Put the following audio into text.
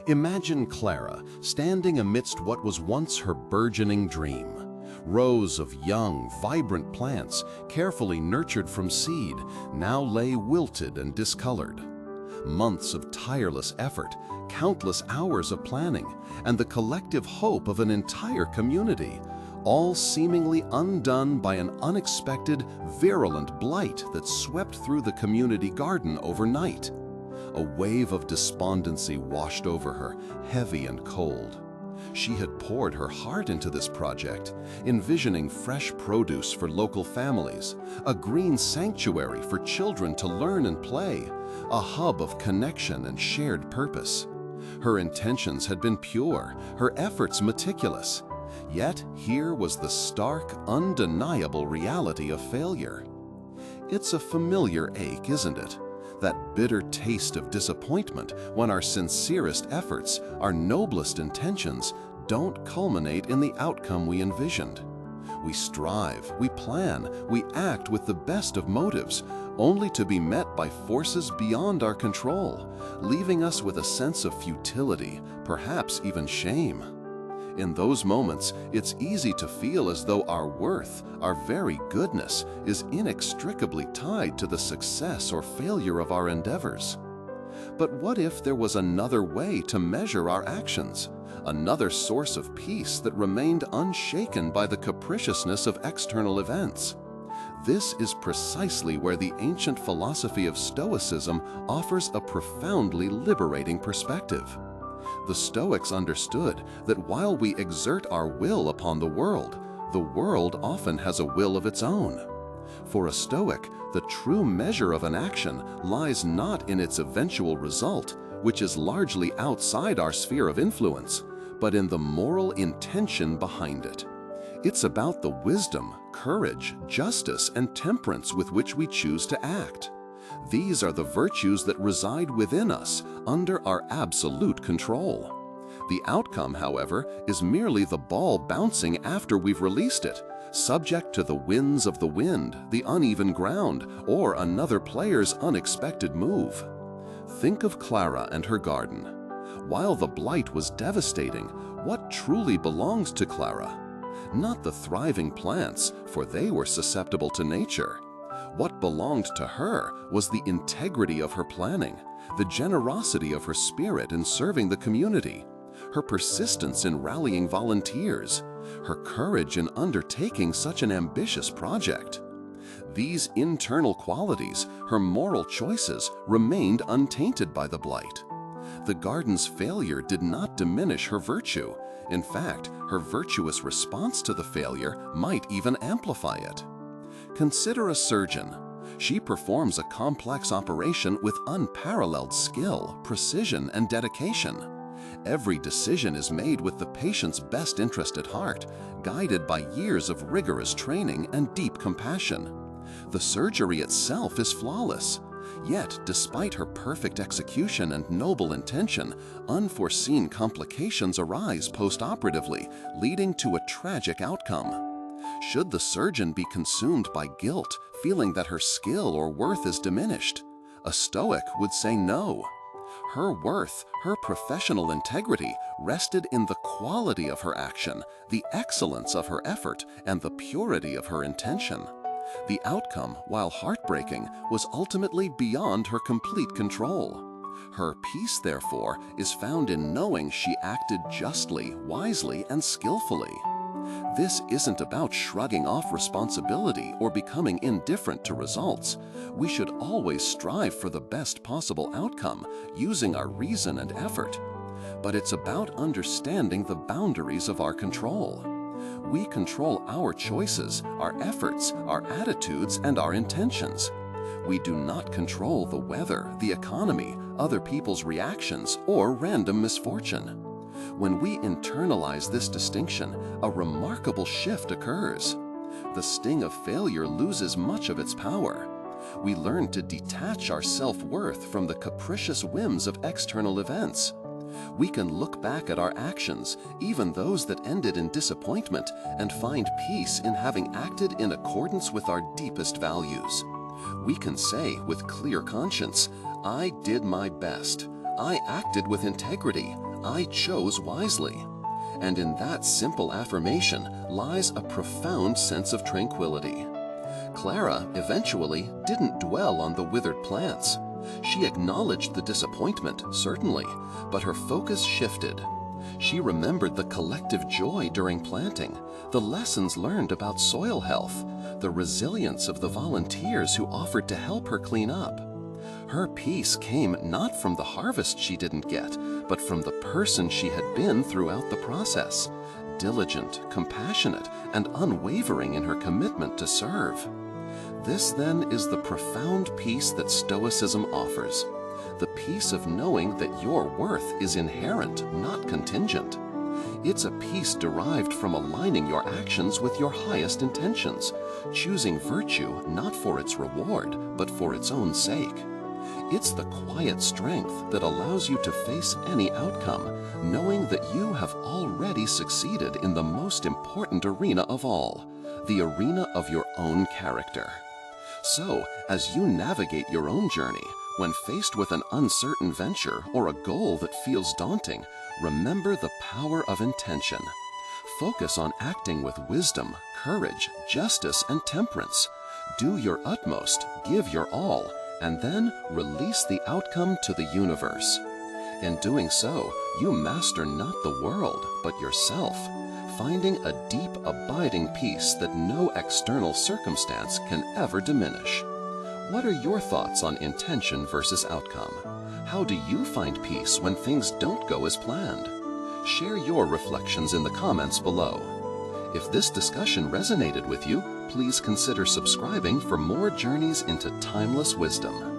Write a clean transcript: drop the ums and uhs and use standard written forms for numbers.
Imagine Clara standing amidst what was once her burgeoning dream. Rows of young, vibrant plants, carefully nurtured from seed, now lay wilted and discolored. Months of tireless effort, countless hours of planning, and the collective hope of an entire community, all seemingly undone by an unexpected, virulent blight that swept through the community garden overnight. A wave of despondency washed over her, heavy and cold. She had poured her heart into this project, envisioning fresh produce for local families, a green sanctuary for children to learn and play, a hub of connection and shared purpose. Her intentions had been pure, her efforts meticulous. Yet here was the stark, undeniable reality of failure. It's a familiar ache, isn't it? That bitter taste of disappointment when our sincerest efforts, our noblest intentions, don't culminate in the outcome we envisioned. We strive, we plan, we act with the best of motives, only to be met by forces beyond our control, leaving us with a sense of futility, perhaps even shame. In those moments, it's easy to feel as though our worth, our very goodness, is inextricably tied to the success or failure of our endeavors. But what if there was another way to measure our actions, another source of peace that remained unshaken by the capriciousness of external events? This is precisely where the ancient philosophy of Stoicism offers a profoundly liberating perspective. The Stoics understood that while we exert our will upon the world often has a will of its own. For a Stoic, the true measure of an action lies not in its eventual result, which is largely outside our sphere of influence, but in the moral intention behind it. It's about the wisdom, courage, justice, and temperance with which we choose to act. These are the virtues that reside within us, under our absolute control. The outcome, however, is merely the ball bouncing after we've released it, subject to the winds of the wind, the uneven ground, or another player's unexpected move. Think of Clara and her garden. While the blight was devastating, what truly belongs to Clara? Not the thriving plants, for they were susceptible to nature. What belonged to her was the integrity of her planning, the generosity of her spirit in serving the community, her persistence in rallying volunteers, her courage in undertaking such an ambitious project. These internal qualities, her moral choices, remained untainted by the blight. The garden's failure did not diminish her virtue. In fact, her virtuous response to the failure might even amplify it. Consider a surgeon. She performs a complex operation with unparalleled skill, precision, and dedication. Every decision is made with the patient's best interest at heart, guided by years of rigorous training and deep compassion. The surgery itself is flawless. Yet, despite her perfect execution and noble intention, unforeseen complications arise post-operatively, leading to a tragic outcome. Should the surgeon be consumed by guilt, feeling that her skill or worth is diminished? A Stoic would say no. Her worth, her professional integrity, rested in the quality of her action, the excellence of her effort, and the purity of her intention. The outcome, while heartbreaking, was ultimately beyond her complete control. Her peace, therefore, is found in knowing she acted justly, wisely, and skillfully. This isn't about shrugging off responsibility or becoming indifferent to results. We should always strive for the best possible outcome, using our reason and effort. But it's about understanding the boundaries of our control. We control our choices, our efforts, our attitudes, and our intentions. We do not control the weather, the economy, other people's reactions, or random misfortune. When we internalize this distinction, a remarkable shift occurs. The sting of failure loses much of its power. We learn to detach our self-worth from the capricious whims of external events. We can look back at our actions, even those that ended in disappointment, and find peace in having acted in accordance with our deepest values. We can say with clear conscience, "I did my best. I acted with integrity. I chose wisely. And in that simple affirmation lies a profound sense of tranquility. Clara eventually didn't dwell on the withered plants. She acknowledged the disappointment, certainly, but her focus shifted. She remembered the collective joy during planting, the lessons learned about soil health, the resilience of the volunteers who offered to help her clean up. Her peace came not from the harvest she didn't get, but from the person she had been throughout the process, diligent, compassionate, and unwavering in her commitment to serve. This, then, is the profound peace that Stoicism offers, the peace of knowing that your worth is inherent, not contingent. It's a peace derived from aligning your actions with your highest intentions, choosing virtue not for its reward, but for its own sake. It's the quiet strength that allows you to face any outcome, knowing that you have already succeeded in the most important arena of all, the arena of your own character. So, as you navigate your own journey, when faced with an uncertain venture or a goal that feels daunting, remember the power of intention. Focus on acting with wisdom, courage, justice, and temperance. Do your utmost, give your all, and then release the outcome to the universe. In doing so, you master not the world, but yourself, finding a deep, abiding peace that no external circumstance can ever diminish. What are your thoughts on intention versus outcome? How do you find peace when things don't go as planned? Share your reflections in the comments below. If this discussion resonated with you, please consider subscribing for more journeys into timeless wisdom.